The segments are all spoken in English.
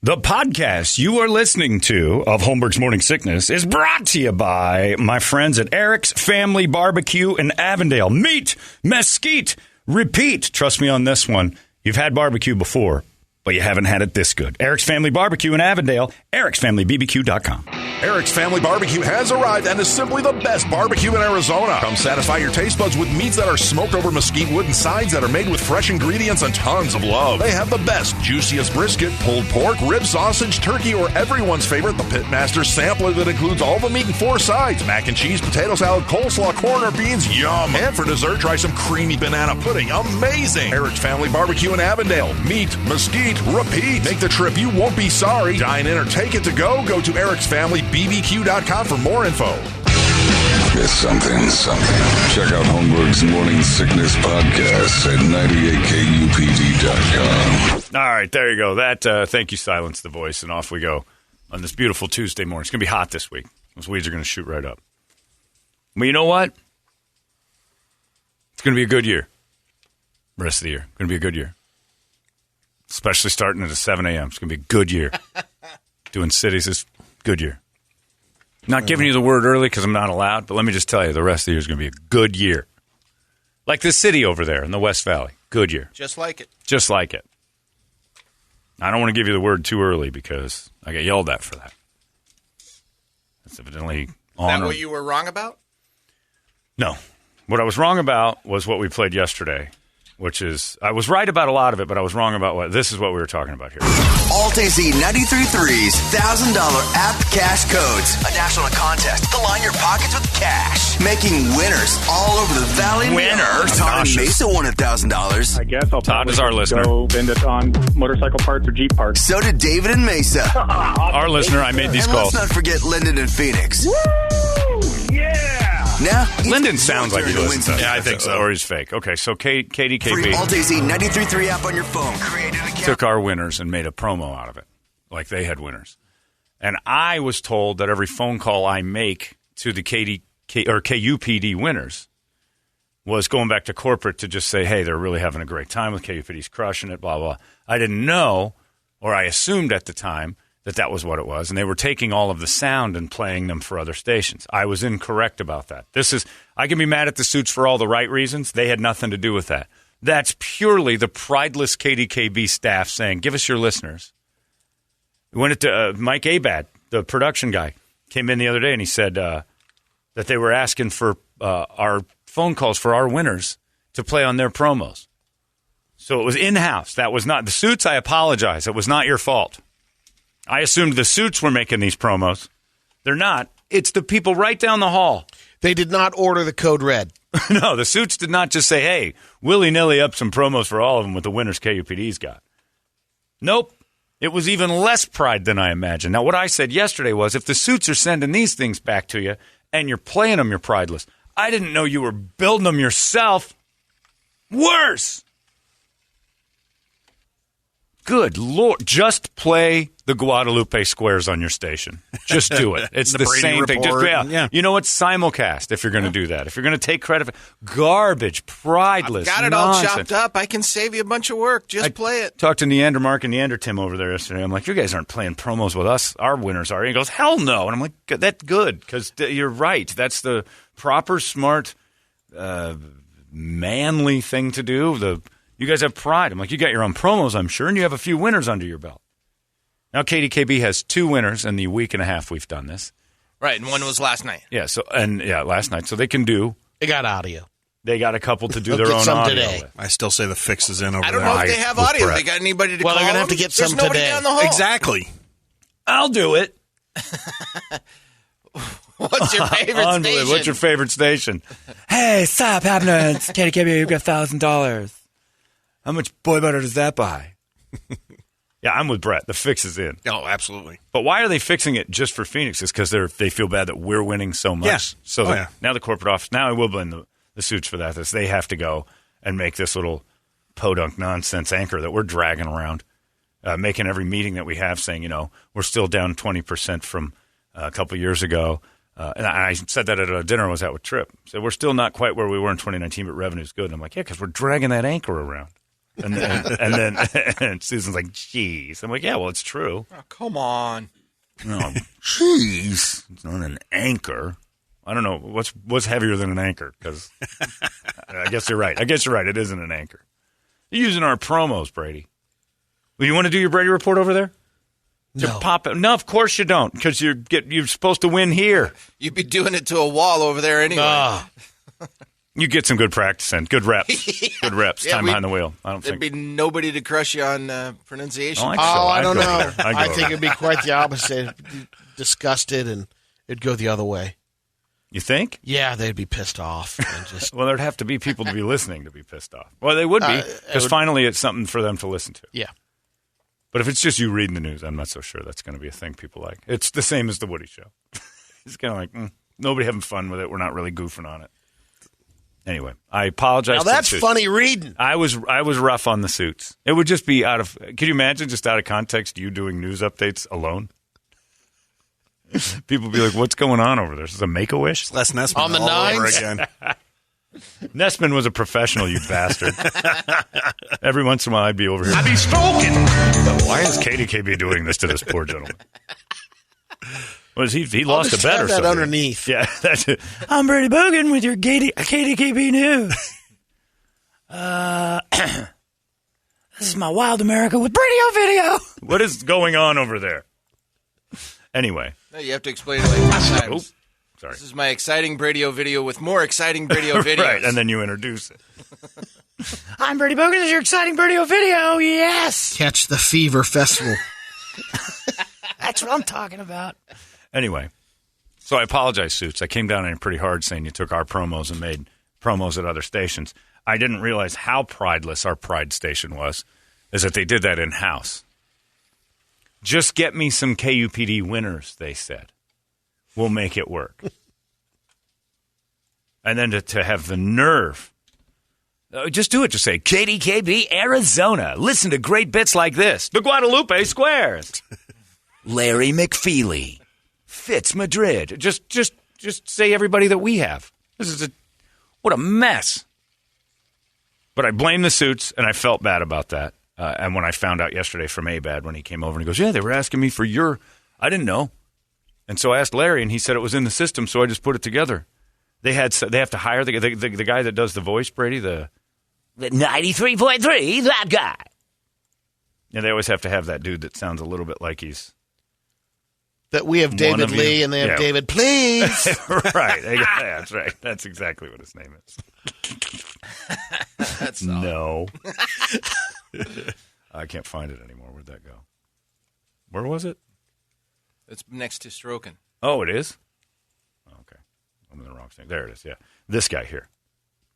The podcast you are listening to of Holmberg's Morning Sickness is brought to you by my friends at Eric's Family Barbecue in Avondale. Meat, mesquite, repeat. Trust me on this one. You've had barbecue before, but you haven't had it this good. Eric's Family Barbecue in Avondale, ericsfamilybbq.com. Eric's Family Barbecue has arrived and is simply the best barbecue in Arizona. Come satisfy your taste buds with meats that are smoked over mesquite wood and sides that are made with fresh ingredients and tons of love. They have the best, juiciest brisket, pulled pork, rib sausage, turkey, or everyone's favorite, the Pitmaster sampler that includes all the meat and 4 sides. Mac and cheese, potato salad, coleslaw, corn, or beans, yum. And for dessert, try some creamy banana pudding, amazing. Eric's Family Barbecue in Avondale. Meat, mesquite, repeat. Make the trip, you won't be sorry. Dine in or take it to go. Go to ericsfamilybbq.com for more info. It's something. Check out Holmberg's Morning Sickness Podcast at 98kupd.com. All right, there you go. That thank you, silence the voice, and off we go on this beautiful Tuesday morning. It's going to be hot this week. Those weeds are going to shoot right up. But you know what? It's going to be a good year. The rest of the year. Going to be a good year. Especially starting at 7 a.m. It's going to be a good year. Doing cities is good year. Not giving you the word early because I'm not allowed, but let me just tell you, the rest of the year is going to be a good year. Like this city over there in the West Valley. Good year. Just like it. Just like it. I don't want to give you the word too early because I get yelled at for that. That's evidently on. Is that what you were wrong about? No. What I was wrong about was what we played yesterday, which is, I was right about a lot of it, but I was wrong about what, this is what we were talking about here. Alt AZ 93.3's $1,000 app cash codes. A national contest to line your pockets with cash. Making winners all over the valley. Winners? Todd in Mesa won $1,000. I guess I'll Todd is our listener. go spend it on motorcycle parts or Jeep parts. So did David in Mesa. Our listener, I made these And calls. let's not forget Lyndon in Phoenix. Woo! Yeah! Now, it's Lyndon sounds your like he turn to listens to win us. some I think so. Or he's fake. Okay, so Free KDKB Alt AZ 93.3 app on your phone. Create an account. took our winners and made a promo out of it, like they had winners. And I was told that every phone call I make to the KUPD winners was going back to corporate to just say, hey, they're really having a great time with KUPD's crushing it, blah, blah. I didn't know, or I assumed at the time, that was what it was, and they were taking all of the sound and playing them for other stations. I was incorrect about that. I can be mad at the suits for all the right reasons. They had nothing to do with that. That's purely the prideless KDKB staff saying, give us your listeners. We went to Mike Abad, the production guy, came in the other day, and he said that they were asking for our phone calls for our winners to play on their promos. So it was in-house. That was not – the suits, I apologize. It was not your fault. I assumed the suits were making these promos. They're not. It's the people right down the hall. They did not order the code red. No, the suits did not just say, hey, willy-nilly up some promos for all of them with the winners KUPD's got. Nope. It was even less pride than I imagined. Now, what I said yesterday was, if the suits are sending these things back to you and you're playing them, you're prideless. I didn't know you were building them yourself. Worse. Good Lord. Just play the Guadalupe squares on your station. Just do it. It's the same thing. Just, yeah. You know what? Simulcast if you're going to do that. If you're going to take credit for garbage, prideless, Got it nonsense. all chopped up. I can save you a bunch of work. Just play it. Talked to Neander Mark and Neander Tim over there yesterday. I'm like, you guys aren't playing promos with us. Our winners are. And he goes, hell no. And I'm like, that's good because you're right. That's the proper, smart, manly thing to do. You guys have pride. I'm like, you got your own promos, I'm sure, and you have a few winners under your belt. Now, KDKB has 2 winners in the week and a half we've done this. Right, and one was last night. Yeah, last night. So they can do. They got audio. They got a couple to do They'll their get own some audio today. with. I still say the fix is in over there. I don't know if they have audio. They got anybody to call Well, them? they're They're going to have to get some nobody today. down the hall. Exactly. I'll do it. What's your favorite Unbelievable. station? What's your favorite station? Hey, stop happening. It's KDKB. You got $1,000. How much boy butter does that buy? Yeah, I'm with Brett. The fix is in. Oh, absolutely. But why are they fixing it just for Phoenix? It's because they feel bad that we're winning so much. Yeah. So now the corporate office, now I will blame the suits for that. They have to go and make this little podunk nonsense anchor that we're dragging around, making every meeting that we have saying, we're still down 20% from a couple years ago. And I said that at a dinner I was at with Tripp. So we're still not quite where we were in 2019, but revenue's good. And I'm like, yeah, because we're dragging that anchor around. And then Susan's like, "Jeez." I'm like, "Yeah, well, it's true." Oh, come on. No, jeez, it's not an anchor. I don't know what's heavier than an anchor, because I guess you're right. It isn't an anchor. You're using our promos, Brady. Well, you want to do your Brady report over there? No. No, of course you don't, because you're supposed to win here. You'd be doing it to a wall over there anyway. You get some good practice and good reps. Good reps. Yeah, time behind the wheel. I don't There'd think. be nobody to crush you on pronunciation. I don't know. I'd I go think there. it'd be quite the opposite. Disgusted, and it'd go the other way. You think? Yeah, they'd be pissed off. And just Well, there'd have to be people to be listening to be pissed off. Well, they would be, because finally it's something for them to listen to. yeah. But if it's just you reading the news, I'm not so sure that's going to be a thing people like. It's the same as the Woody Show. It's kind of like, nobody having fun with it. We're not really goofing on it. Anyway, I apologize. Now to the that's suits. funny reading. I was rough on the suits. It would just be out of. Can you imagine just out of context you doing news updates alone? People would be like, "What's going on over there? Is this a Make-A-Wish?" Les Nessman On the all over nines? again. Nessman was a professional, you bastard. Every once in a while, I'd be over here. I be stroking. Why is KDKB doing this to this poor gentleman? Was he lost a just bet have or that something? underneath. Yeah, that's it. I'm Brady Bogan with your KDKB news. This is my Wild America with Brady-O video. What is going on over there? Anyway. No, you have to explain it like 10 times. Oh, sorry. This is my exciting Brady-O video with more exciting Brady-O videos. Right, and then you introduce it. I'm Brady Bogan. This is your exciting Brady-O video. Yes. Catch the Fever Festival. That's what I'm talking about. Anyway, so I apologize, Suits. I came down on you pretty hard saying you took our promos and made promos at other stations. I didn't realize how prideless our Pride station was, is that they did that in-house. Just get me some KUPD winners, they said. We'll make it work. And then to have the nerve. Just do it. Just say, KDKB, Arizona. Listen to great bits like this. The Guadalupe Squares. Larry McFeely. Fitz Madrid. Just say everybody that we have. What a mess. But I blame the Suits, and I felt bad about that. And when I found out yesterday from Abad when he came over, and he goes, yeah, they were asking me for your... I didn't know. And so I asked Larry, and he said it was in the system, so I just put it together. They have to hire the guy that does the voice, Brady, the 93.3, that guy. Yeah, they always have to have that dude that sounds a little bit like he's... That we have David Lee, and they have David, please. Right. Yeah, that's right. That's exactly what his name is. That's no. I can't find it anymore. Where'd that go? Where was it? It's next to stroking. Oh, it is? Okay. I'm in the wrong thing. There it is, yeah. This guy here.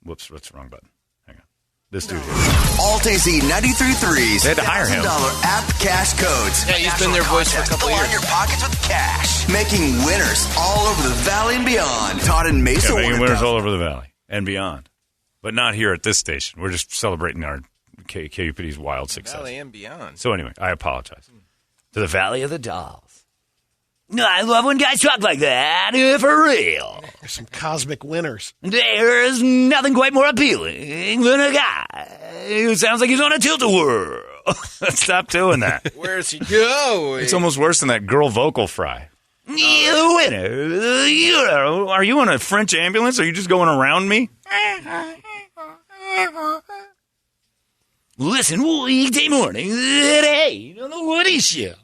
Whoops, what's the wrong button? Hang on. This dude here. Alt AZ 93.3's They had to hire him. $1,000 app cash codes. Yeah, he's been their voice for a couple Line years. your pockets with cash. Making winners all over the valley and beyond. Todd and Mesa Yeah, making Watertown. winners all over the valley and beyond. But not here at this station. We're just celebrating our KUPD's wild success. Valley and beyond. So anyway, I apologize. To the Valley of the Dolls. No, I love when guys talk like that, for real. There's some cosmic winners. There's nothing quite more appealing than a guy who sounds like he's on a tilt-a-whirl. Stop doing that. Where's he going? It's almost worse than that girl vocal fry. You winner. Are you in a French ambulance? Are you just going around me? Listen weekday morning at 8 on the Woody Show.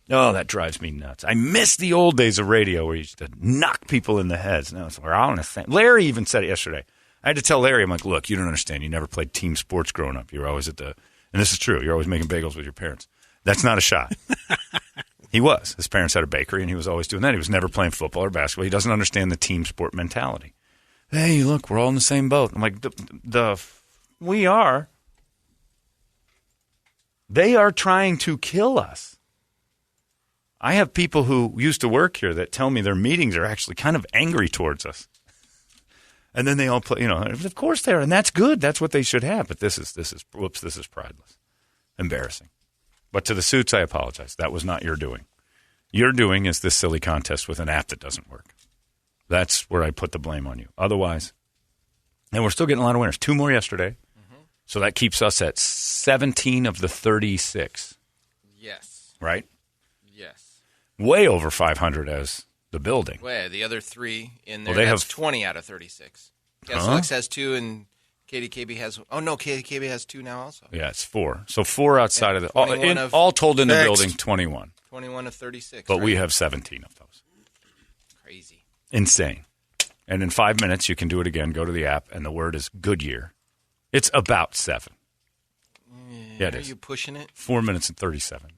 Oh, that drives me nuts. I miss the old days of radio where you used to knock people in the heads. Now we're all in a thing. Larry even said it yesterday. I had to tell Larry, I'm like, look, you don't understand. You never played team sports growing up. You were always at the, and this is true, you're always making bagels with your parents. That's not a shot. He was. His parents had a bakery, and he was always doing that. He was never playing football or basketball. He doesn't understand the team sport mentality. Hey, look, we're all in the same boat. I'm like, we are. They are trying to kill us. I have people who used to work here that tell me their meetings are actually kind of angry towards us. And then they all play, of course they are, and that's good. That's what they should have. But this is prideless. Embarrassing. But to the Suits, I apologize. That was not your doing. Your doing is this silly contest with an app that doesn't work. That's where I put the blame on you. Otherwise, and we're still getting a lot of winners. 2 more yesterday. So that keeps us at 17 of the 36, Yes. right? Yes. Way over 500 as the building. Well, the other three in there, Well, they that's have 20 out of 36. Gaslex has 2 and KDKB has... Oh, no, KDKB has 2 now also. Yeah, it's 4. So 4 outside Yeah, of the... 21 all told in the Next. building, 21. 21 of 36. But right? we have 17 of those. Crazy. Insane. And in 5 minutes, you can do it again. Go to the app, and the word is Goodyear. It's about 7. Yeah, it Are is. you pushing it? 4 minutes and 37.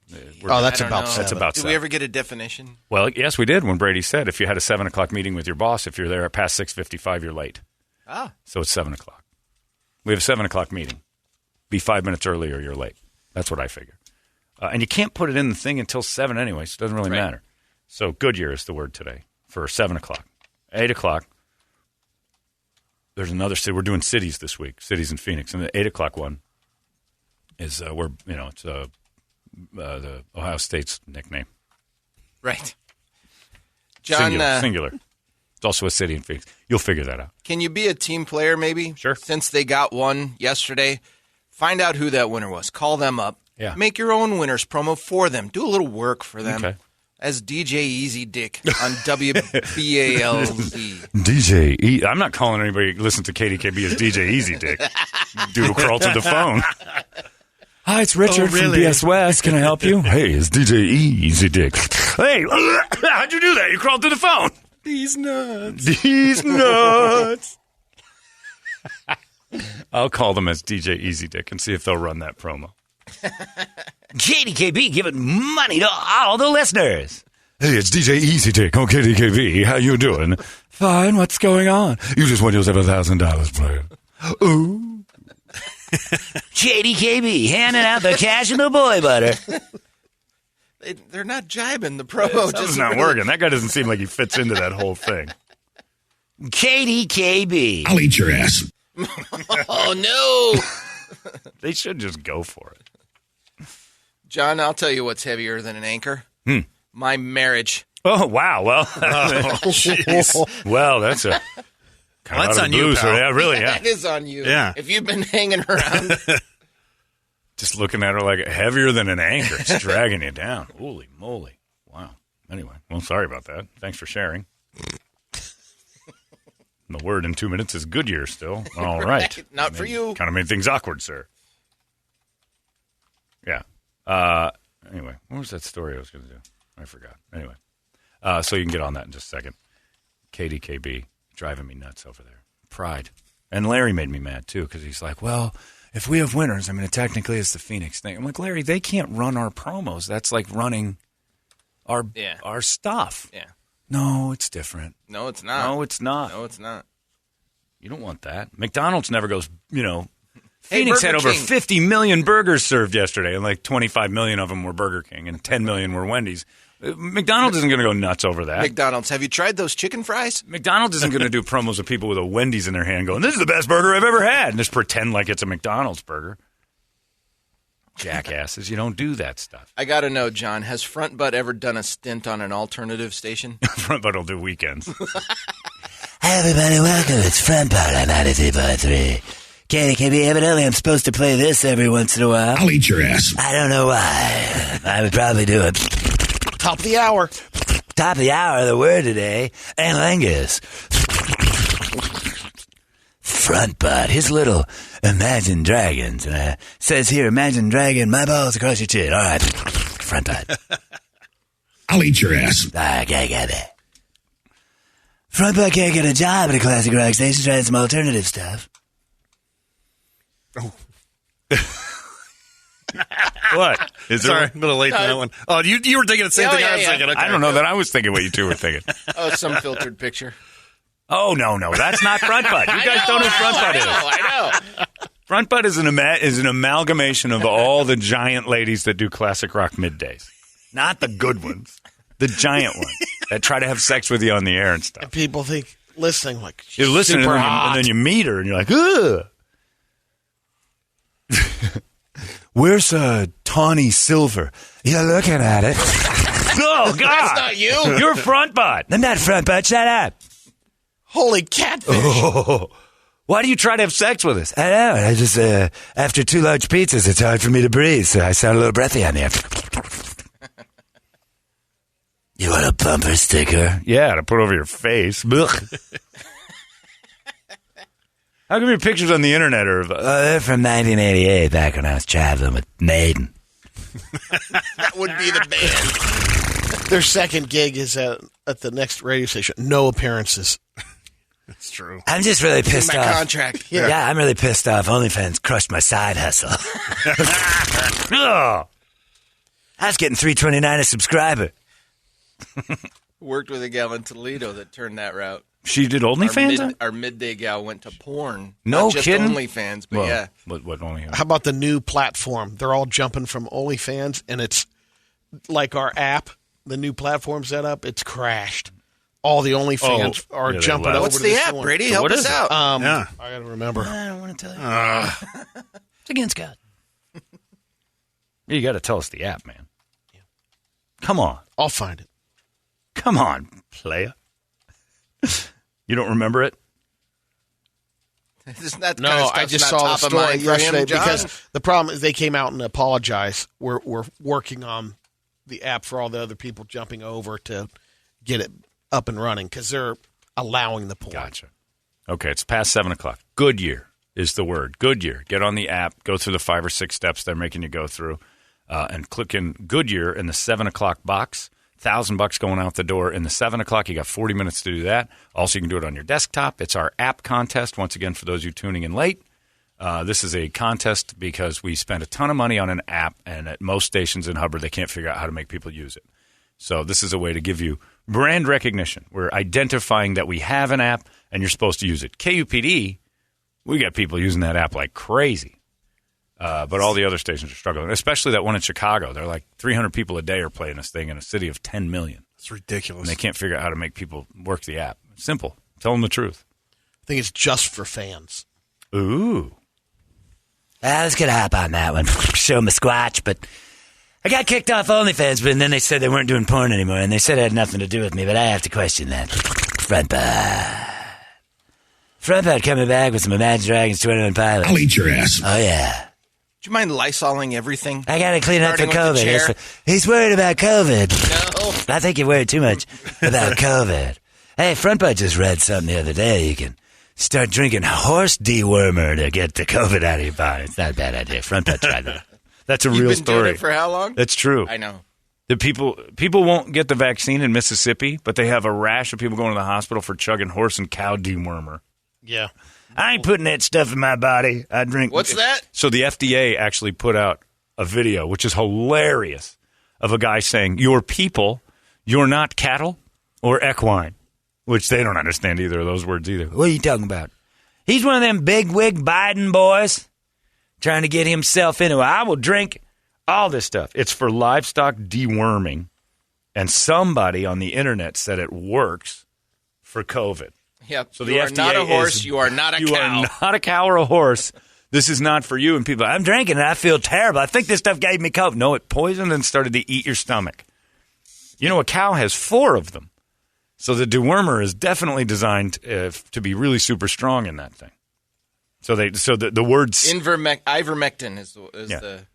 Oh, that's I don't about know. 7. That's about Did 7. we ever get a definition? Well, yes, we did when Brady said if you had a 7 o'clock meeting with your boss, if you're there at past 6:55, you're late. Ah. So it's 7 o'clock. We have a 7 o'clock meeting. Be 5 minutes early or you're late. That's what I figure. And you can't put it in the thing until 7 anyway, so it doesn't really Right. matter. So Goodyear is the word today for 7 o'clock. 8 o'clock, there's another city. We're doing cities this week, cities in Phoenix. And the 8 o'clock one is it's the Ohio State's nickname. Right. John, Singular. It's also a city in Phoenix. You'll figure that out. can you be a team player maybe? Sure. Since they got one yesterday, find out who that winner was. Call them up. Yeah. Make your own winners promo for them. Do a little work for them. Okay. As DJ Easy Dick on WBALE. DJ E. I'm not calling anybody who listens to KDKB as DJ Easy Dick. Dude will crawl to the phone. Hi, it's Richard from BS West. Can I help you? Hey, it's DJ Easy Dick. Hey, how'd you do that? You crawled to the phone. These nuts. These nuts. I'll call them as DJ Easy Dick and see if they'll run that promo. KDKB giving money to all the listeners. Hey, it's DJ Easy Dick on KDKB. How you doing? Fine. What's going on? You just won yourself $1,000, player. Ooh. KDKB handing out the cash and the boy butter. They're not jibing the promo. That's not working. That guy doesn't seem like he fits into that whole thing. KDKB. I'll eat your ass. Oh, no. They should just go for it. John, I'll tell you what's heavier than an anchor. My marriage. Oh, wow. Well, well, that's a kind Well, that's of on you, blues. pal. Yeah, really, yeah. That is on you. Yeah. If you've been hanging around. Just looking at her like heavier than an anchor. It's dragging you down. Holy moly. Wow. Anyway, well, sorry about that. Thanks for sharing. The word in 2 minutes is Goodyear still. All right. Not for you. Kind of made things awkward, sir. Yeah. Anyway, what was that story I was going to do? I forgot. Anyway. So you can get on that in just a second. KDKB driving me nuts over there. Pride. And Larry made me mad, too, because he's like, well, if we have winners, I mean, technically it's the Phoenix thing. I'm like, Larry, they can't run our promos. That's like running our stuff. Yeah. No, it's different. No, it's not. No, it's not. No, it's not. You don't want that. McDonald's never goes, Hey, Phoenix Burger had over King. 50 million burgers served yesterday, and like 25 million of them were Burger King, and 10 million were Wendy's. McDonald's isn't going to go nuts over that. McDonald's, have you tried those chicken fries? McDonald's isn't going to do promos of people with a Wendy's in their hand going, this is the best burger I've ever had, and just pretend like it's a McDonald's burger. Jackasses, you don't do that stuff. I got to know, John, has Front Butt ever done a stint on an alternative station? Front Butt will do weekends. Hi, everybody. Welcome. It's Front Part on 93.3. KDKB, evidently I'm supposed to play this every once in a while. I'll eat your ass. I don't know why. I would probably do it. Top of the hour. Top of the hour, the word today, Anlingus. Front Butt, his little Imagine Dragons. Says here, Imagine Dragon, my balls across your chin. All right, Front Butt. I'll eat your ass. Okay. Front Butt can't get a job at a classic rock station trying some alternative stuff. What? Is there? Sorry, I'm a little late to that one. Oh, you were thinking the same Oh, thing yeah, I was yeah. thinking. Okay. I don't know that I was thinking what you two were thinking. Oh, some filtered picture. Oh, no, that's not Front Butt. You guys don't know who Front Butt is. I know. Front Butt is an amalgamation of all the giant ladies that do classic rock middays. Not the good ones. The giant ones that try to have sex with you on the air and stuff. People think, listening, like, she's You're listening super and hot. then you meet her and you're like, ugh. Where's Tawny Silver? You're looking at it. Oh, God. That's not you. You're Front Butt. I'm not Front Butt, shut up. Holy catfish. Oh, Why do you try to have sex with us? I know. I just, after 2 large pizzas, it's hard for me to breathe, so I sound a little breathy on the end. You want a bumper sticker? Yeah, to put over your face. How come your pictures on the internet are they're from 1988, back when I was traveling with Maiden. That would be the band. Their second gig is at the next radio station. No appearances. That's true. I'm just really pissed My off. contract. Yeah, I'm really pissed off. OnlyFans crushed my side hustle. I was getting $3.29 a subscriber. Worked with a gal in Toledo that turned that route. She did OnlyFans? Our midday gal went to porn. No Not just kidding? OnlyFans, but yeah. What OnlyFans? How about the new platform? They're all jumping from OnlyFans, and it's like our app, the new platform setup, it's crashed. All the OnlyFans are jumping over What's to the this app, one. Brady? Help us out. I got to remember. I don't want to tell you. It's against God. You got to tell us the app, man. Come on. I'll find it. Come on, playa. You don't remember it? Isn't that No, kind of I just not saw the top of story mind for yesterday him, John? because the problem is they came out and apologized. We're working on the app for all the other people jumping over to get it up and running because they're allowing the porn. Gotcha. Okay, it's past 7 o'clock. Goodyear is the word. Goodyear. Get on the app. Go through the 5 or 6 steps they're making you go through, and click in Goodyear in the 7 o'clock box. $1,000 going out the door in the 7 o'clock. You got 40 minutes to do that. Also, you can do it on your desktop. It's our app contest. Once again, for those of you tuning in late, this is a contest because we spent a ton of money on an app, and at most stations in Hubbard, they can't figure out how to make people use it. So this is a way to give you brand recognition. We're identifying that we have an app, and you're supposed to use it. KUPD, we got people using that app like crazy. But all the other stations are struggling, especially that one in Chicago. They're like 300 people a day are playing this thing in a city of 10 million. It's ridiculous. And they can't figure out how to make people work the app. Simple. Tell them the truth. I think it's just for fans. Ooh. I was going to hop on that one. Show them a squatch, but I got kicked off OnlyFans, but then they said they weren't doing porn anymore, and they said it had nothing to do with me, but I have to question that. Front part coming back with some Imagine Dragons 21 Pilots. I'll eat your ass. Oh, yeah. Do you mind Lysoling everything? I got to clean up for Starting with the chair? COVID. He's worried about COVID. No. I think you're worried too much about COVID. Hey, Front Part just read something the other day. You can start drinking horse dewormer to get the COVID out of your body. It's not a bad idea. Front Part tried that. That's a You've real been story. doing it for how long? That's true. I know. The people won't get the vaccine in Mississippi, but they have a rash of people going to the hospital for chugging horse and cow dewormer. Yeah. I ain't putting that stuff in my body. I drink. What's that? So the FDA actually put out a video, which is hilarious, of a guy saying, "Your people, you're not cattle or equine," which they don't understand either of those words either. What are you talking about? He's one of them big wig Biden boys trying to get himself into it. I will drink All this stuff. It's for livestock deworming, and somebody on the internet said it works for COVID. Yep. So you the are FDA not a horse. is- You are not a You cow. are not a cow or a horse. This is not for you. And people, I'm drinking and I feel terrible. I think this stuff gave me COVID. no, it poisoned and started to eat your stomach. You know, a cow has 4 of them. So the dewormer is definitely designed to be really super strong in that thing. So the words. Ivermectin is Yeah. the.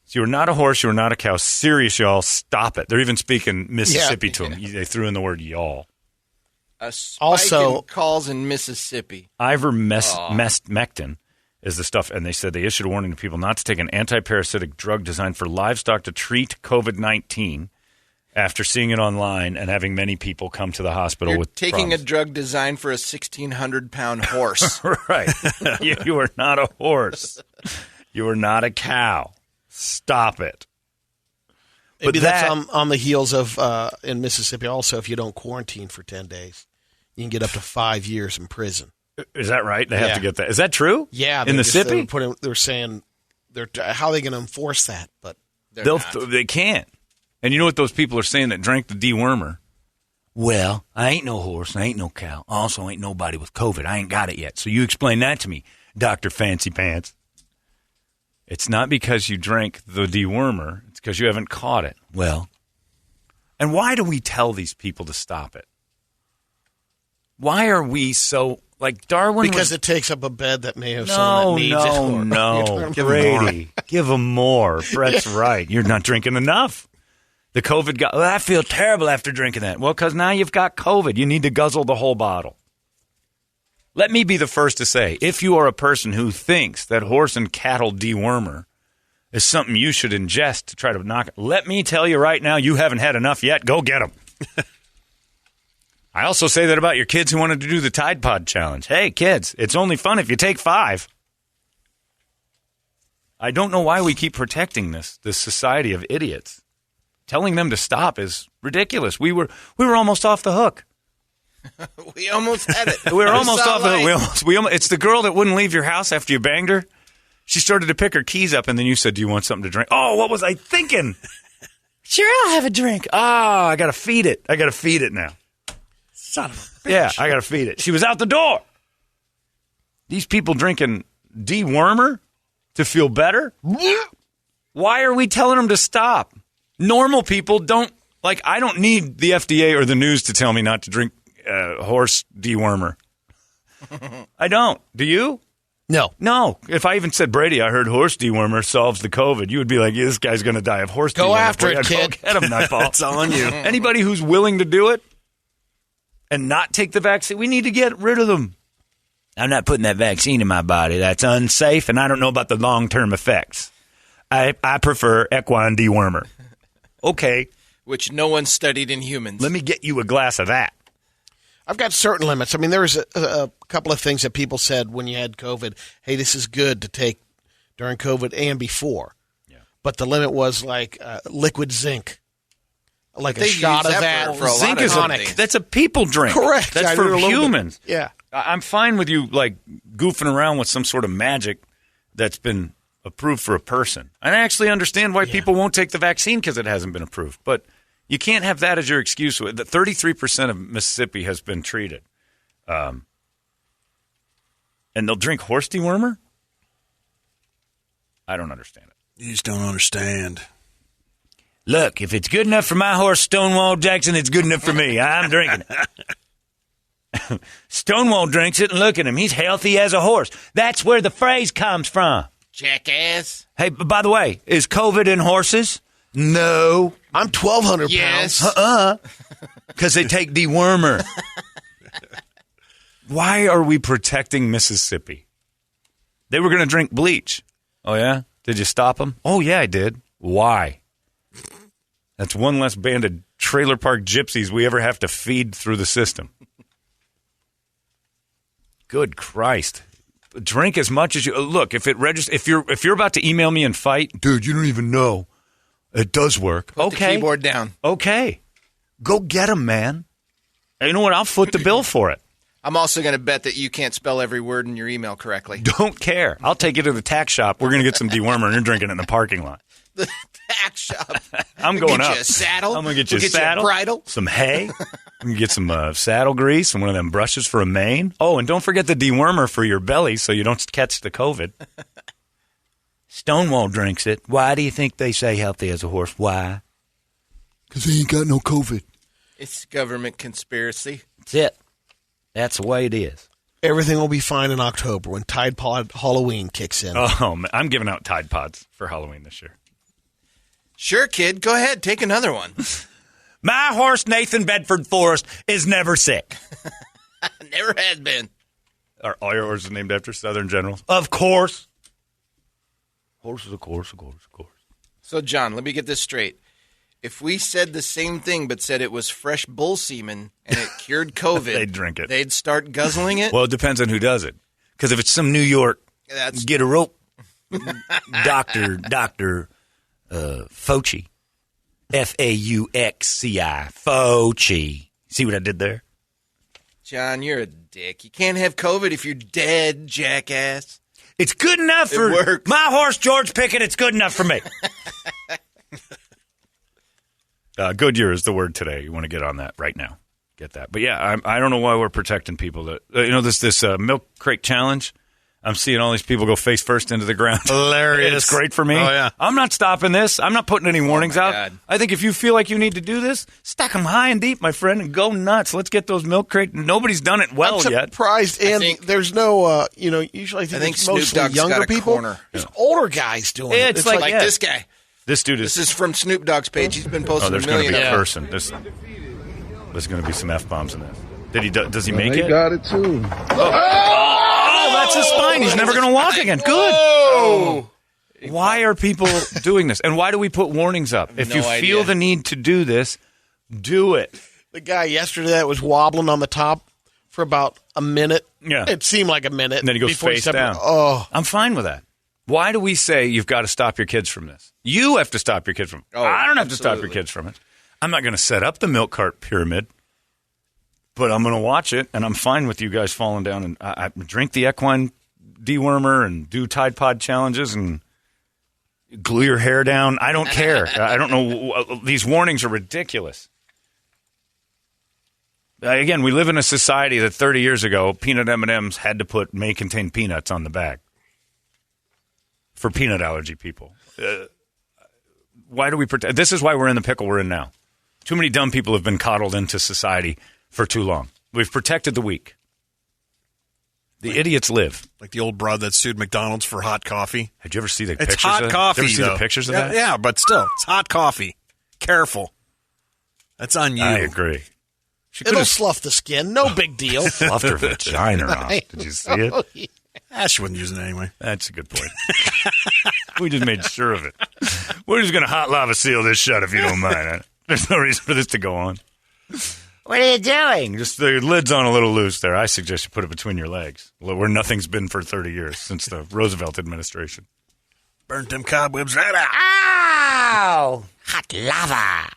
So you're not a horse, you're not a cow. Serious, y'all, stop it. They're even speaking Mississippi to them. They threw in the word y'all. A spike Also- in calls in Mississippi. Ivermectin is the stuff, and they said they issued a warning to people not to take an anti-parasitic drug designed for livestock to treat COVID-19 after seeing it online and having many people come to the hospital You're with taking a problems. drug designed for a 1,600-pound horse. Right. You are not a horse. You are not a cow. Stop it. Maybe But that's on the heels of in Mississippi also, if you don't quarantine for 10 days, you can get up to 5 years in prison. Is that right? They have Yeah. to get that. Is that true? Yeah. In Mississippi? They're saying, how are they going to enforce that? But They can't. And you know what those people are saying that drank the dewormer? Well, I ain't no horse, I ain't no cow. I also ain't nobody with COVID. I ain't got it yet. So you explain that to me, Dr. Fancy Pants. It's not because you drank the dewormer. It's because you haven't caught it. Well, And why do we tell these people to stop it? Why are we so Like Darwin Because was, it takes up a bed that may have someone that needs it. No. Brady, give him more. Brett's right. You're not drinking enough. The COVID got, I feel terrible after drinking that. Well, because now you've got COVID. You need to guzzle the whole bottle. Let me be the first to say, if you are a person who thinks that horse and cattle dewormer is something you should ingest to try to knock it, let me tell you right now, you haven't had enough yet. Go get them. I also say that about your kids who wanted to do the Tide Pod Challenge. Hey, kids, it's only fun if you take 5. I don't know why we keep protecting this society of idiots. Telling them to stop is ridiculous. We were almost off the hook. We almost had it. We were almost off the hook. It's the girl that wouldn't leave your house after you banged her. She started to pick her keys up, and then you said, "Do you want something to drink?" Oh, what was I thinking? Sure, I'll have a drink. Oh, I got to feed it. I got to feed it now. Son of a bitch. Yeah, I got to feed it. She was out the door. These people drinking dewormer to feel better? Why are we telling them to stop? Normal people don't, like, I don't need the FDA or the news to tell me not to drink horse dewormer. I don't. Do you? No. No. If I even said, Brady, I heard horse dewormer solves the COVID, you would be like, yeah, this guy's going to die of horse dewormer. Go after it, kid. Go get him, nutball. It's on you. Anybody who's willing to do it and not take the vaccine, we need to get rid of them. I'm not putting that vaccine in my body. That's unsafe, and I don't know about the long-term effects. I prefer equine dewormer. Okay. Which no one studied in humans. Let me get you a glass of that. I've got certain limits. I mean, there was a couple of things that people said when you had COVID. Hey, this is good to take during COVID and before. Yeah. But the limit was like liquid zinc. Like a shot of that. For a zinc lot of is tonic. That's a people drink. Correct. That's for humans. Yeah. I'm fine with you, like, goofing around with some sort of magic that's been approved for a person. I actually understand why people won't take the vaccine because it hasn't been approved. But you can't have that as your excuse. The 33% of Mississippi has been treated. And they'll drink horse dewormer? I don't understand it. You just don't understand. Look, if it's good enough for my horse, Stonewall Jackson, it's good enough for me. I'm drinking it. Stonewall drinks it, and look at him. He's healthy as a horse. That's where the phrase comes from. Jackass. Hey, by the way, is COVID in horses? No. I'm 1,200 Yes. pounds. Because they take dewormer. Why are we protecting Mississippi? They were going to drink bleach. Oh, yeah? Did you stop them? Oh, yeah, I did. Why? That's one less band of trailer park gypsies we ever have to feed through the system. Good Christ. Drink as much as you look. If it registers, if you're about to email me and fight, dude, you don't even know. It does work. Put the keyboard down. Okay. Go get them, man. And you know what? I'll foot the bill for it. I'm also going to bet that you can't spell every word in your email correctly. Don't care. I'll take you to the tack shop. We're going to get some dewormer, and you're drinking it in the parking lot. The tack shop. I'm going get up. You a saddle. I'm going to get you a Get saddle, you a bridle. some hay. I'm going to get some saddle grease and one of them brushes for a mane. Oh, and don't forget the dewormer for your belly so you don't catch the COVID. Stonewall drinks it. Why do you think they say healthy as a horse? Why? Because he ain't got no COVID. It's government conspiracy. That's it. That's the way it is. Everything will be fine in October when Tide Pod Halloween kicks in. Oh, man. I'm giving out Tide Pods for Halloween this year. Sure, kid. Go ahead. Take another one. My horse, Nathan Bedford Forrest, is never sick. Never has been. Are all your horses named after Southern generals? Of course. Horses, of course. So, John, let me get this straight. If we said the same thing but said it was fresh bull semen and it cured COVID, They'd drink it. They'd start guzzling it? Well, it depends on who does it. Because if it's some New York, get a rope, Dr. Fauci, Fauxci, Fauci. See what I did there? John, you're a dick. You can't have COVID if you're dead, jackass. It's good enough for works. my horse, George Pickett. It's good enough for me. Goodyear is the word today. You want to get on that right now. Get that. But yeah, I don't know why we're protecting people that this milk crate challenge. I'm seeing all these people go face first into the ground. Hilarious. It's great for me. Oh, yeah. I'm not stopping this. I'm not putting any warnings out. God. I think if you feel like you need to do this, stack them high and deep, my friend, and go nuts. Let's get those milk crates. Nobody's done it well I'm yet. surprised, and there's no, usually I think it's Snoop mostly Dogg's younger got a people. corner. There's older guys doing it. It's like Like this guy. This dude is. This is from Snoop Dogg's page. He's been Oh, posting there's a going to million. be a of person. There's going to be some F-bombs in this. Did he? Does he make They it? got it too. Oh, that's his spine. He's never going to walk again. Good. Oh. Why are people doing this? And why do we put warnings up? If No you idea. feel the need to do this, do it. The guy yesterday that was wobbling on the top for about a minute. Yeah. It seemed like a minute. And then he goes before face stepped- down. Oh. I'm fine with that. Why do we say you've got to stop your kids from this? You have to stop your kids from it. Oh, I don't have to stop your absolutely. kids from it. I'm not going to set up the milk cart pyramid, but I'm going to watch it, and I'm fine with you guys falling down. And I drink the equine dewormer and do Tide Pod challenges and glue your hair down. I don't care. I don't know. These warnings are ridiculous. Again, we live in a society that 30 years ago, peanut M&Ms had to put may contain peanuts on the bag for peanut allergy people. Why do we protect? This is why we're in the pickle we're in now. Too many dumb people have been coddled into society for too long. We've protected the weak. The idiots live. Like the old broad that sued McDonald's for hot coffee. Did you ever see the It's pictures hot of that? coffee, Did you ever see though. the pictures of Yeah, that? Yeah, but still, it's hot coffee. Careful. That's on you. I agree. She could It'll have slough the skin. No big deal. sloughed her vagina off. Did you see it? She wouldn't use it anyway. That's a good point. We just made sure of it. We're just going to hot lava seal this shut if you don't mind. There's no reason for this to go on. What are you doing? Just the lid's on a little loose there. I suggest you put it between your legs, where nothing's been for 30 years since the Roosevelt administration. Burnt them cobwebs right out. Ow! Hot lava.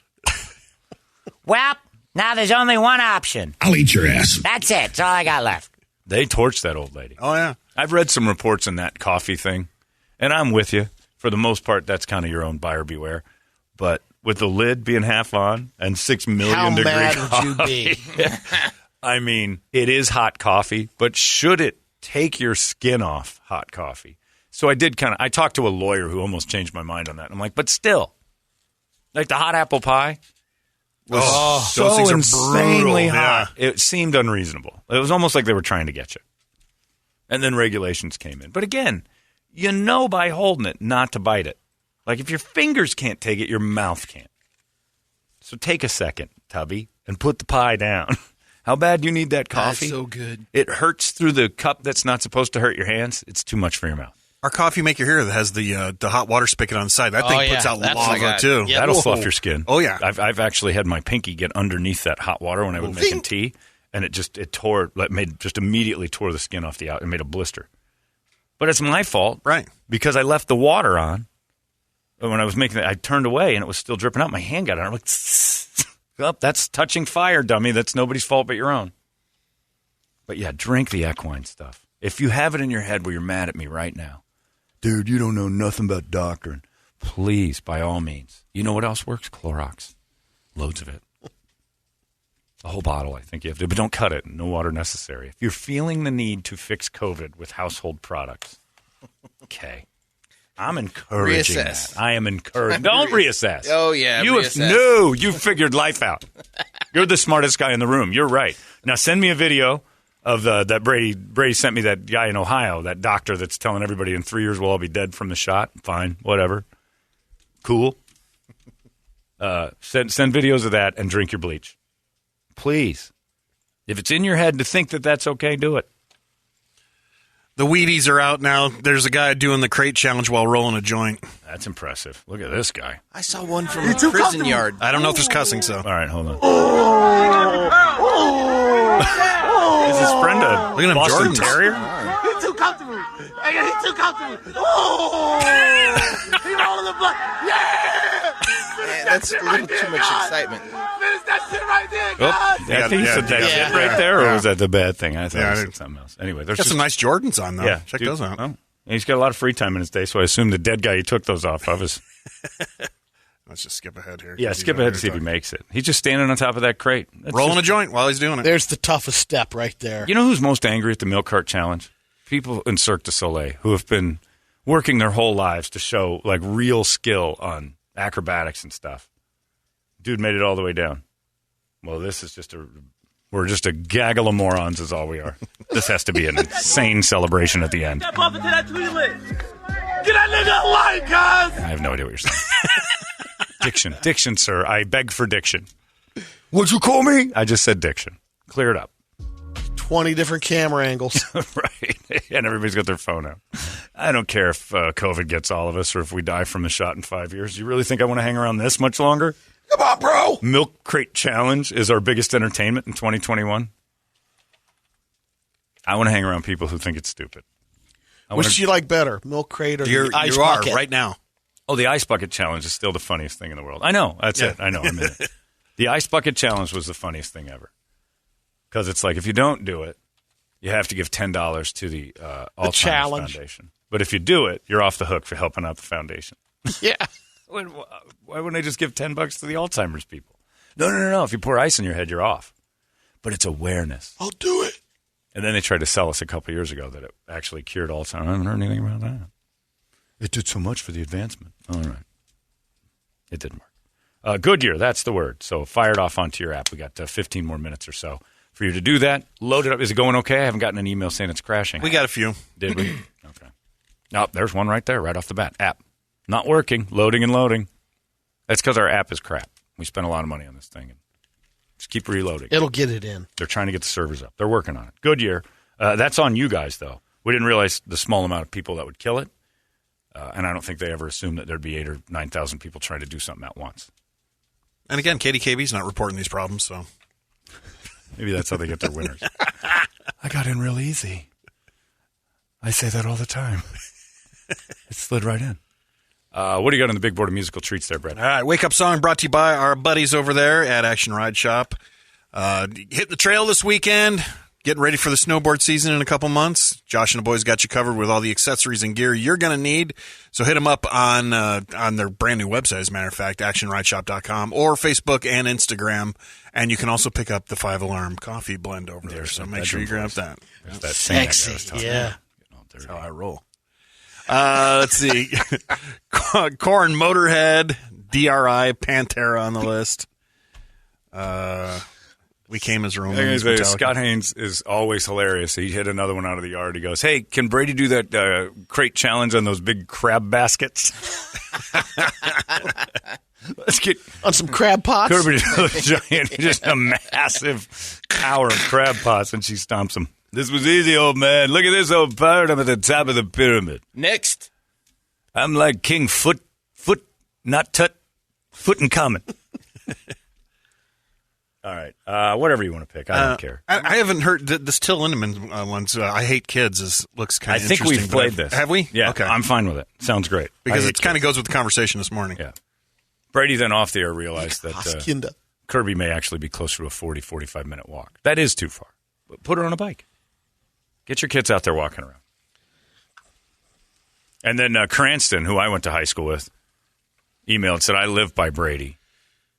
Well, now there's only one option. I'll eat your ass. That's it. That's all I got left. They torched that old lady. Oh, yeah. I've read some reports on that coffee thing, and I'm with you. For the most part, that's kind of your own buyer beware. But with the lid being half on and 6 million How degree mad coffee, would you be? I mean, it is hot coffee, but should it take your skin off hot coffee? So I talked to a lawyer who almost changed my mind on that. I'm like, but still, like the hot apple pie was those things so are insanely brutal, hot. It seemed unreasonable. It was almost like they were trying to get you. And then regulations came in. But again, you know by holding it not to bite it. Like if your fingers can't take it, your mouth can't. So take a second, Tubby, and put the pie down. How bad do you need that coffee? That's so good. It hurts through the cup that's not supposed to hurt your hands. It's too much for your mouth. Our coffee maker here that has the hot water spigot on the side. That thing puts out That's lava, like too. Yeah. That'll Whoa. slough your skin. Oh, yeah. I've actually had my pinky get underneath that hot water when I was making tea, and it tore, immediately tore the skin off the out and made a blister. But it's my fault, Right. Because I left the water on. And when I was making it, I turned away and it was still dripping out. My hand got on. I'm like, oh, that's touching fire, dummy. That's nobody's fault but your own. But yeah, drink the equine stuff. If you have it in your head where you're mad at me right now, dude, you don't know nothing about doctrine. Please, by all means. You know what else works? Clorox. Loads of it. A whole bottle, I think you have to. But don't cut it. No water necessary. If you're feeling the need to fix COVID with household products, okay. I'm encouraging Reassess. that. I am encouraging. Don't reassess. Oh, yeah, You figured life out. You're the smartest guy in the room. You're right. Now send me a video of that Brady sent me that guy in Ohio, that doctor that's telling everybody in 3 years we'll all be dead from the shot. Fine, whatever. Cool. Send videos of that and drink your bleach. Please. If it's in your head to think that that's okay, do it. The Wheaties are out now. There's a guy doing the crate challenge while rolling a joint. That's impressive. Look at this guy. I saw one from a prison yard. I don't know if there's cussing, so. All right, hold on. Is his friend a Look at him, Boston Jordans. Terrier? He's too comfortable. He's too comfortable. Oh! He rolling the blood. Yeah! Man, that's a little too much excitement. Finish that shit right there, Oh, God. I think you said that's yeah. it right there, or Yeah. was that the bad thing? I thought Yeah, I I said did. something else. Anyway, there's Got just, some nice Jordans on, though. yeah, Check dude, those out. oh, he's got a lot of free time in his day, so I assume the dead guy he took those off of is. Let's just skip ahead here. Yeah, skip ahead to see if he makes it. He's just standing on top of that crate. That's Rolling just- a joint while he's doing it. There's the toughest step right there. You know who's most angry at the milk cart challenge? people in Cirque du Soleil who have been working their whole lives to show like real skill on acrobatics and stuff. Dude made it all the way down. Well, this is we're just a gaggle of morons is all we are. This has to be an insane celebration at the end. Step off into that toilet. Get that nigga a light, cuz. I have no idea what you're saying. Diction, sir. I beg for diction. What'd you call me? I just said diction. Clear it up. 20 different camera angles. Right. And everybody's got their phone out. I don't care if COVID gets all of us or if we die from the shot in 5 years. Do you really think I want to hang around this much longer? Come on, bro. Milk Crate Challenge is our biggest entertainment in 2021. I want to hang around people who think it's stupid. Which do you like better, Milk Crate or the Ice Bucket? Right now. Oh, the Ice Bucket Challenge is still the funniest thing in the world. I know. That's it. I know. I'm in it. The Ice Bucket Challenge was the funniest thing ever. Because it's like, if you don't do it, you have to give $10 to the Alzheimer's Foundation. But if you do it, you're off the hook for helping out the foundation. Yeah. Why wouldn't they just give $10 to the Alzheimer's people? No. If you pour ice in your head, you're off. But it's awareness. I'll do it. And then they tried to sell us a couple years ago that it actually cured Alzheimer's. I haven't heard anything about that. It did so much for the advancement. All right. It didn't work. Goodyear, that's the word. So fire it off onto your app. We got 15 more minutes or so for you to do that. Load it up. Is it going okay? I haven't gotten an email saying it's crashing. We got a few. Did we? Okay. Oh, there's one right there, right off the bat. App. Not working. Loading and loading. That's because our app is crap. We spent a lot of money on this thing. And just keep reloading. It'll get it in. They're trying to get the servers up. They're working on it. Goodyear. That's on you guys, though. We didn't realize the small amount of people that would kill it. And I don't think they ever assumed that there'd be 8,000 or 9,000 people trying to do something at once. And again, KDKB's not reporting these problems, so. Maybe that's how they get their winners. I got in real easy. I say that all the time. It slid right in. What do you got on the big board of musical treats there, Brett? All right, Wake Up Song brought to you by our buddies over there at Action Ride Shop. Hitting the trail this weekend, getting ready for the snowboard season in a couple months. Josh and the boys got you covered with all the accessories and gear you're going to need. So hit them up on their brand new website, as a matter of fact, actionrideshop.com, or Facebook and Instagram. And you can also pick up the 5-alarm coffee blend over there. So make sure you grab that. That Sexy. Yeah. That's how I roll. Let's see. Corn, Motorhead, DRI, Pantera on the list. We came as Romans. Scott Haynes is always hilarious. He hit another one out of the yard. He goes, "Hey, can Brady do that crate challenge on those big crab baskets?" Let's get on some crab pots. Kirby giant, just a massive tower of crab pots, and she stomps them. This was easy, old man. Look at this old pirate. I'm at the top of the pyramid. Next. I'm like King Foot, not Tut, Foot and Common. All right. Whatever you want to pick. I don't care. I haven't heard this Till Lindemann ones. I Hate Kids looks kind of interesting. I think we've played this. Have we? Yeah. Okay. I'm fine with it. Sounds great. Because it kind of goes with the conversation this morning. Yeah. Brady then off the air realized that Kirby may actually be closer to a 40, 45-minute walk. That is too far. But put her on a bike. Get your kids out there walking around. And then Cranston, who I went to high school with, emailed and said, I live by Brady.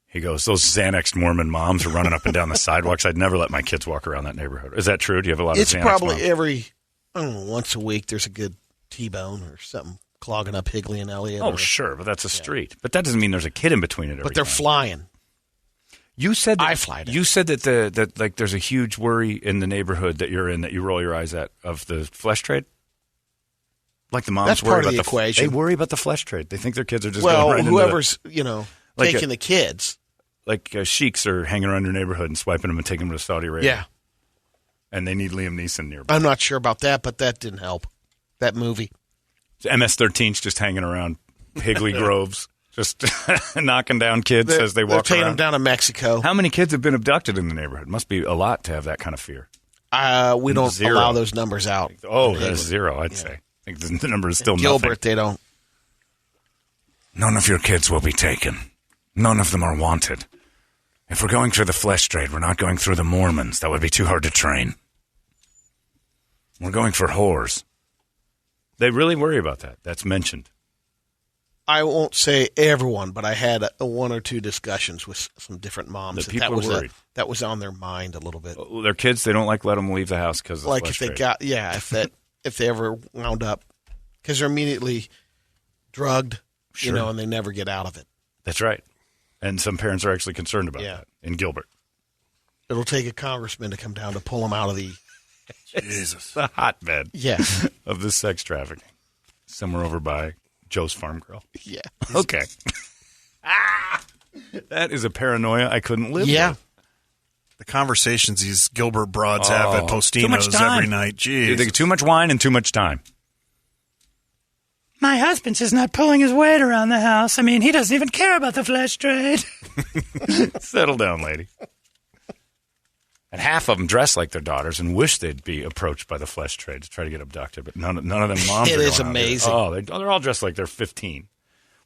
He goes, those Xanax Mormon moms are running up and down the sidewalks. I'd never let my kids walk around that neighborhood. Is that true? Do you have a lot of Xanax probably moms? Every, I don't know, once a week there's a good T-bone or something clogging up Higley and Elliott. Oh, sure, but that's a street. But that doesn't mean there's a kid in between it every But they're time. flying. You said that, I fly down. You said that like there's a huge worry in the neighborhood that you're in that you roll your eyes at of the flesh trade. Like the moms That's worry part of about the equation. They worry about the flesh trade. They think their kids are just going right whoever's into like taking the kids. Like sheiks are hanging around your neighborhood and swiping them and taking them to Saudi Arabia. Yeah, and they need Liam Neeson nearby. I'm not sure about that, but that didn't help. That movie. MS-13's just hanging around Higley Groves, just knocking down kids as they walk around. They're taking them down to Mexico. How many kids have been abducted in the neighborhood? Must be a lot to have that kind of fear. We don't allow those numbers out. Oh, that's zero, I'd say. I think the number is still Gilbert, nothing. they don't. None of your kids will be taken. None of them are wanted. If we're going through the flesh trade, we're not going through the Mormons. That would be too hard to train. We're going for whores. They really worry about that. That's mentioned. I won't say everyone, but I had one or two discussions with some different moms. The people are worried. That was on their mind a little bit. Their kids, they don't let them leave the house because of the like flesh if they trade. got, if that if they ever wound up, because they're immediately drugged, Sure. and they never get out of it. That's right. And some parents are actually concerned about that in Gilbert. It'll take a congressman to come down to pull them out of the Jesus. The hotbed Yeah. of this sex trafficking. Somewhere over by Joe's Farm Grill. Yeah. Okay. That is a paranoia I couldn't live with. The conversations these Gilbert broads have at Too much Postino's time. every night. Jeez. Dude, they get too much wine and too much time. My husband's just not pulling his weight around the house. I mean, he doesn't even care about the flesh trade. Settle down, lady. And half of them dress like their daughters and wish they'd be approached by the flesh trade to try to get abducted, but none of them moms It are is going out there. amazing. Oh, they're all dressed like they're 15.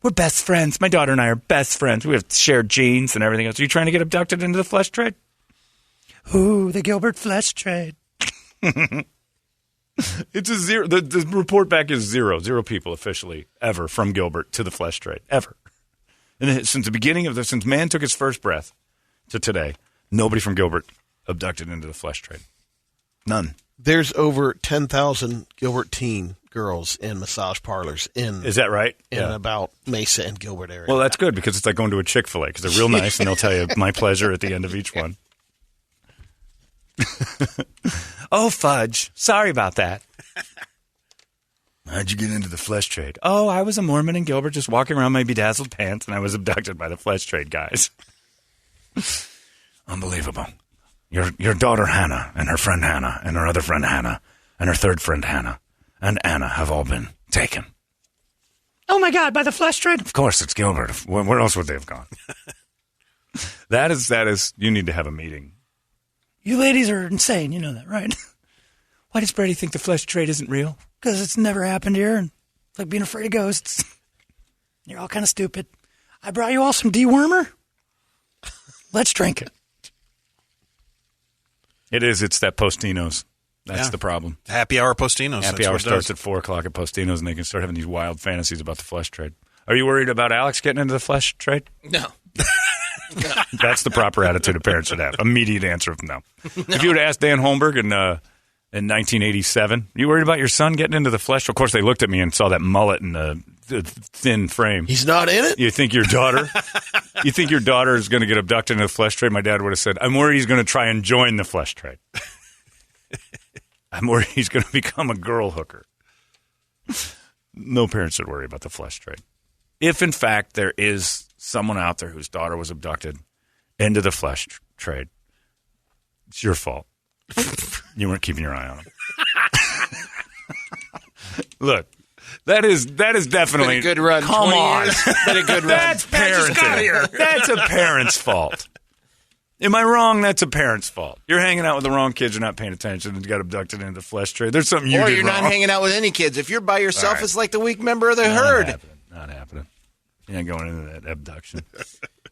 We're best friends. My daughter and I are best friends. We have shared genes and everything else. Are you trying to get abducted into the flesh trade? Ooh, the Gilbert flesh trade. It's a zero. The report back is zero. Zero people officially ever from Gilbert to the flesh trade. Ever. And since the beginning of since man took his first breath to today, nobody from Gilbert abducted into the flesh trade. None. There's over 10,000 Gilbert teen girls in massage parlors Is that right? in about Mesa and Gilbert area. Well, that's good because it's like going to a Chick-fil-A because they're real nice and they'll tell you my pleasure at the end of each one. Oh, fudge. Sorry about that. How'd you get into the flesh trade? Oh, I was a Mormon in Gilbert just walking around my bedazzled pants and I was abducted by the flesh trade guys. Unbelievable. Your daughter Hannah and her friend Hannah and her other friend Hannah and her third friend Hannah and Anna have all been taken. Oh, my God, by the flesh trade? Of course, it's Gilbert. Where else would they have gone? That is, you need to have a meeting. You ladies are insane. You know that, right? Why does Brady think the flesh trade isn't real? Because it's never happened here, and it's like being afraid of ghosts. You're all kind of stupid. I brought you all some dewormer. Let's drink it. It's that Postino's. That's the problem. Happy hour Postino's. Happy hour starts at 4 o'clock at Postino's, and they can start having these wild fantasies about the flesh trade. Are you worried about Alex getting into the flesh trade? No. That's the proper attitude a parent should have. Immediate answer of no. If you would have asked Dan Holmberg in 1987, you worried about your son getting into the flesh? Of course, they looked at me and saw that mullet and the thin frame. He's not in it? You think your daughter is going to get abducted into the flesh trade? My dad would have said, I'm worried he's going to try and join the flesh trade. I'm worried he's going to become a girl hooker. No parent should worry about the flesh trade. If, in fact, there is someone out there whose daughter was abducted into the flesh trade, it's your fault. You weren't keeping your eye on him. Look, that is definitely Been a good run. Come 20 on, years. Been a good run. That's parenting. That's a parent's fault. Am I wrong? That's a parent's fault. You're hanging out with the wrong kids. You're not paying attention and got abducted into the flesh trade. There's something you Or did you're wrong. not hanging out with any kids. If you're by yourself, right. it's like the weak member of the herd. Not happening. You ain't going into that abduction.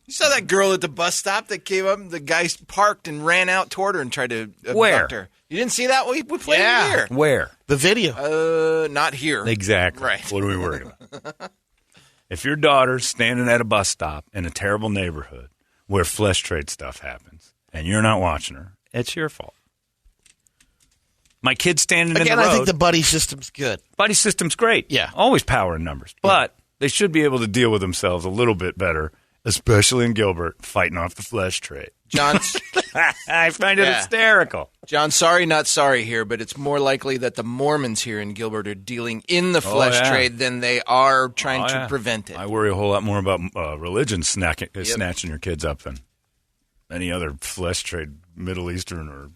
You saw that girl at the bus stop that came up. The guy parked and ran out toward her and tried to abduct Where? her. You didn't see that? We played it here. Where? The video. Not here. Exactly. Right. What are we worried about? If your daughter's standing at a bus stop in a terrible neighborhood where flesh trade stuff happens and you're not watching her, it's your fault. My kid's standing in Again, the road. I think the buddy system's good. Buddy system's great. Yeah. Always power in numbers. But they should be able to deal with themselves a little bit better, especially in Gilbert, fighting off the flesh trade. John, I find it hysterical. John, sorry, not sorry here, but it's more likely that the Mormons here in Gilbert are dealing in the flesh trade than they are trying to prevent it. I worry a whole lot more about religion snatching your kids up than any other flesh trade Middle Eastern or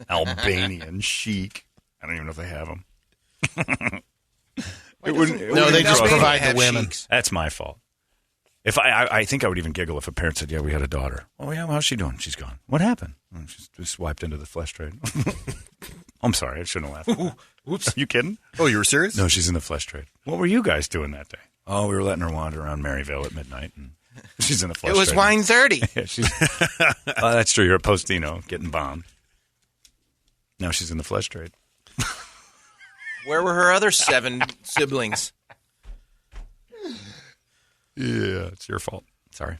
Albanian sheik. I don't even know if they have them. No, they just provide the women. That's my fault. If I think I would even giggle if a parent said, "Yeah, we had a daughter." Oh yeah, how's she doing? She's gone. What happened? Oh, she's just swiped into the flesh trade. I'm sorry, I shouldn't have laughed. Oops, are you kidding? Oh, you were serious? No, she's in the flesh trade. What were you guys doing that day? Oh, we were letting her wander around Maryville at midnight, and she's in the flesh It was trade. wine 30. Yeah, she's. That's true. You're a Postino getting bombed. Now she's in the flesh trade. Where were her other 7 siblings? Yeah, it's your fault. Sorry.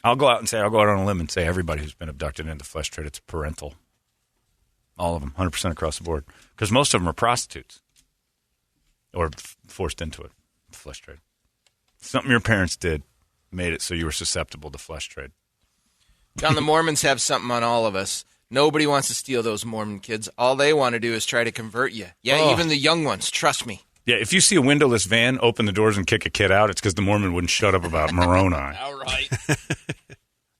I'll go out on a limb and say everybody who's been abducted into the flesh trade, it's parental. All of them, 100% across the board. Because most of them are prostitutes or forced into it, flesh trade. Something your parents did made it so you were susceptible to flesh trade. John, the Mormons have something on all of us. Nobody wants to steal those Mormon kids. All they want to do is try to convert you. Yeah, even the young ones. Trust me. Yeah, if you see a windowless van, open the doors and kick a kid out, it's because the Mormon wouldn't shut up about Moroni. All right.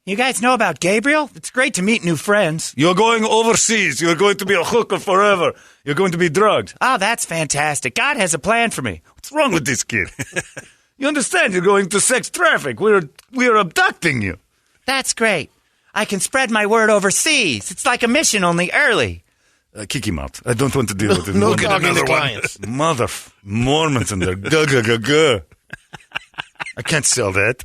You guys know about Gabriel? It's great to meet new friends. You're going overseas. You're going to be a hooker forever. You're going to be drugged. Oh, that's fantastic. God has a plan for me. What's wrong with this kid? You understand? You're going to sex traffic. We're abducting you. That's great. I can spread my word overseas. It's like a mission, only early. Kick him out. I don't want to deal with it. No talking to clients. Mother Mormons and their guh. I can't sell that.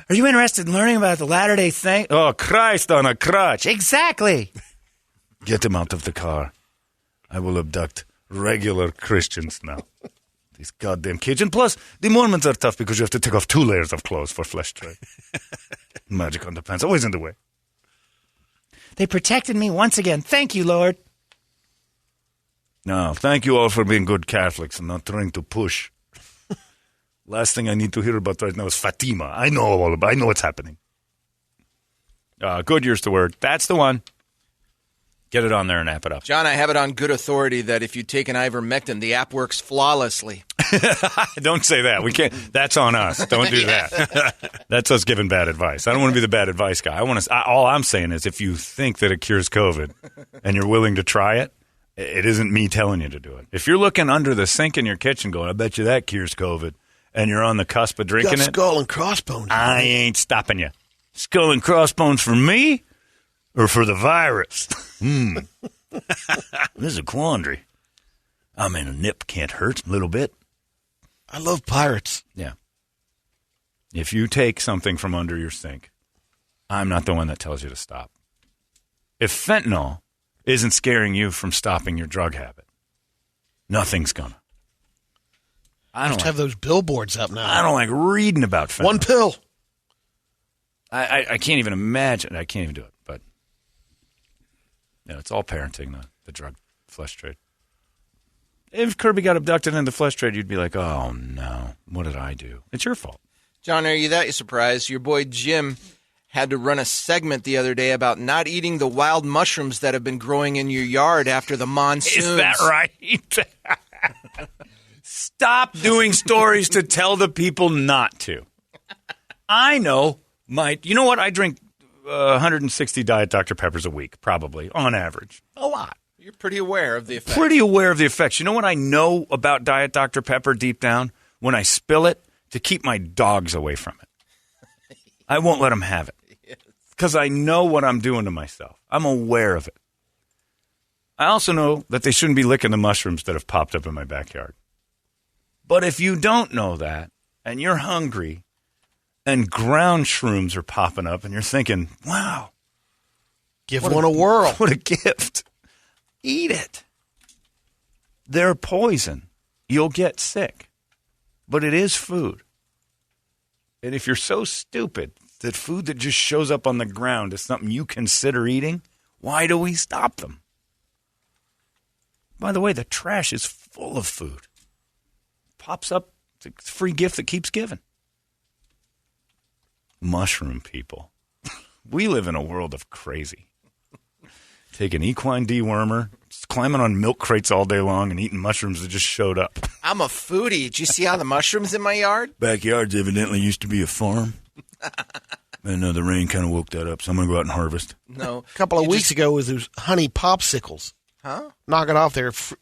Are you interested in learning about the Latter-day Saints? Oh, Christ on a crutch. Exactly. Get him out of the car. I will abduct regular Christians now. These goddamn kids. And plus, the Mormons are tough because you have to take off 2 layers of clothes for flesh trade. Magic underpants, always in the way. They protected me once again. Thank you, Lord. No, thank you all for being good Catholics and not trying to push. Last thing I need to hear about right now is Fatima. I know what's happening. Goodyear's the word. That's the one. Get it on there and app it up. John, I have it on good authority that if you take an ivermectin, the app works flawlessly. Don't say that. We can't. That's on us. Don't do that. That's us giving bad advice. I don't want to be the bad advice guy. All I'm saying is if you think that it cures COVID and you're willing to try it, it isn't me telling you to do it. If you're looking under the sink in your kitchen going, I bet you that cures COVID, and you're on the cusp of drinking it, skull and crossbones. I ain't stopping you. Skull and crossbones for me or for the virus? This is a quandary. I mean, a nip can't hurt a little bit. I love pirates. Yeah. If you take something from under your sink, I'm not the one that tells you to stop. If fentanyl isn't scaring you from stopping your drug habit, nothing's gonna. I don't have those billboards up now. I don't like reading about fentanyl. 1 pill. I can't even imagine. I can't even do it. But yeah, it's all parenting, the drug flesh trade. If Kirby got abducted in the flesh trade, you'd be like, oh, no, what did I do? It's your fault. John, are you that surprised? Your boy Jim had to run a segment the other day about not eating the wild mushrooms that have been growing in your yard after the monsoons. Is that right? Stop doing stories to tell the people not to. I know. You know what? I drink 160 Diet Dr. Peppers a week, probably, on average. A lot. You're pretty aware of the effects. Pretty aware of the effects. You know what I know about Diet Dr. Pepper deep down? When I spill it, to keep my dogs away from it. I won't let them have it. Because I know what I'm doing to myself. I'm aware of it. I also know that they shouldn't be licking the mushrooms that have popped up in my backyard. But if you don't know that, and you're hungry, and ground shrooms are popping up, and you're thinking, wow. Give one a whirl. What a gift. Eat it. They're poison. You'll get sick. But it is food. And if you're so stupid that food that just shows up on the ground is something you consider eating, why do we stop them? By the way, the trash is full of food. Pops up. It's a free gift that keeps giving. Mushroom people. We live in a world of crazy. Take an equine dewormer, climbing on milk crates all day long and eating mushrooms that just showed up. I'm a foodie. Did you see all the mushrooms in my yard? Backyards evidently used to be a farm. And the rain kind of woke that up, so I'm going to go out and harvest. No. A couple of weeks ago was those honey popsicles. Huh? Knock it off.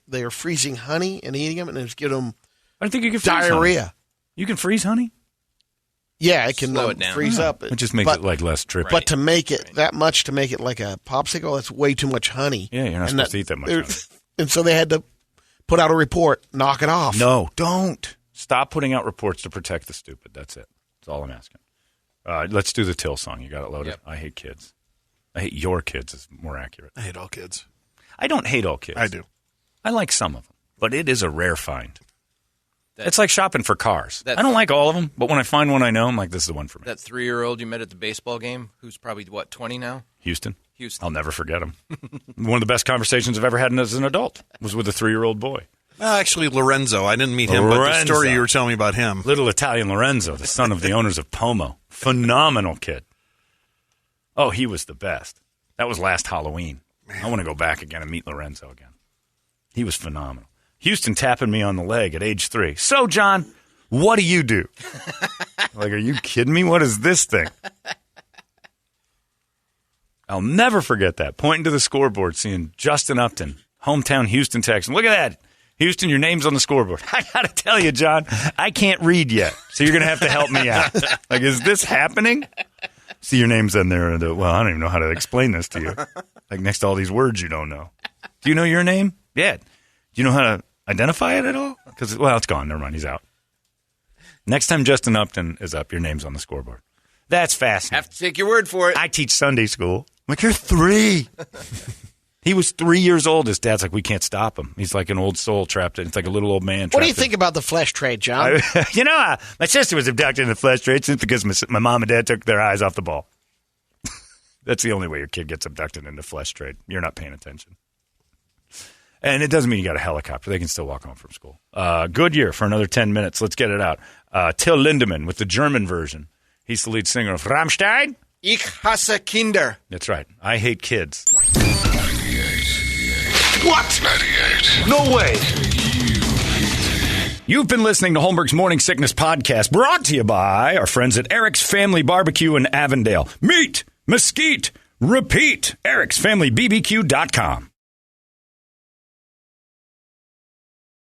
They were freezing honey and eating them, and it was giving them I don't think you can freeze diarrhea. Honey. You can freeze honey? Yeah, it can Slow it down. freeze up. It just makes it like less trippy. But to make it that much, to make it like a popsicle, that's way too much honey. Yeah, you're not supposed to eat that much honey. And so they had to put out a report, knock it off. No, don't. Stop putting out reports to protect the stupid. That's it. That's all I'm asking. Let's do the Till song. You got it loaded? Yep. I hate kids. I hate your kids is more accurate. I hate all kids. I don't hate all kids. I do. I like some of them, but it is a rare find. It's like shopping for cars. That- I don't like all of them, but when I find one I know, I'm like, this is the one for me. That 3-year-old you met at the baseball game, who's probably, 20 now? Houston? Houston. I'll never forget him. One of the best conversations I've ever had as an adult was with a 3-year-old boy. Actually, Lorenzo. I didn't meet him, but the story you were telling me about him. Little Italian Lorenzo, the son of the owners of Pomo. Phenomenal kid. Oh, he was the best. That was last Halloween. Man. I want to go back again and meet Lorenzo again. He was phenomenal. Houston tapping me on the leg at age 3. So, John, what do you do? Like, are you kidding me? What is this thing? I'll never forget that. Pointing to the scoreboard, seeing Justin Upton, hometown Houston Texan. Look at that. Houston, your name's on the scoreboard. I got to tell you, John, I can't read yet, so you're going to have to help me out. Like, is this happening? See, your name's in there. Well, I don't even know how to explain this to you. Like, next to all these words you don't know. Do you know your name? Yeah. Do you know how to identify it at all? Because, well, it's gone. Never mind. He's out. Next time Justin Upton is up, your name's on the scoreboard. That's fascinating. Have to take your word for it. I teach Sunday school. I'm like, you're 3. He was 3 years old. His dad's like, we can't stop him. He's like an old soul trapped in. It's like a little old man. What do you think about the flesh trade, John? My sister was abducted in the flesh trade simply because my mom and dad took their eyes off the ball. That's the only way your kid gets abducted into flesh trade. You're not paying attention. And it doesn't mean you got a helicopter. They can still walk home from school. Goodyear for another 10 minutes. Let's get it out. Till Lindemann with the German version. He's the lead singer of Rammstein. Ich hasse Kinder. That's right. I hate kids. 98. What? 98. No way. You've been listening to Holmberg's Morning Sickness Podcast, brought to you by our friends at Eric's Family Barbecue in Avondale. Meet, mesquite, repeat. Eric'sFamilyBBQ.com.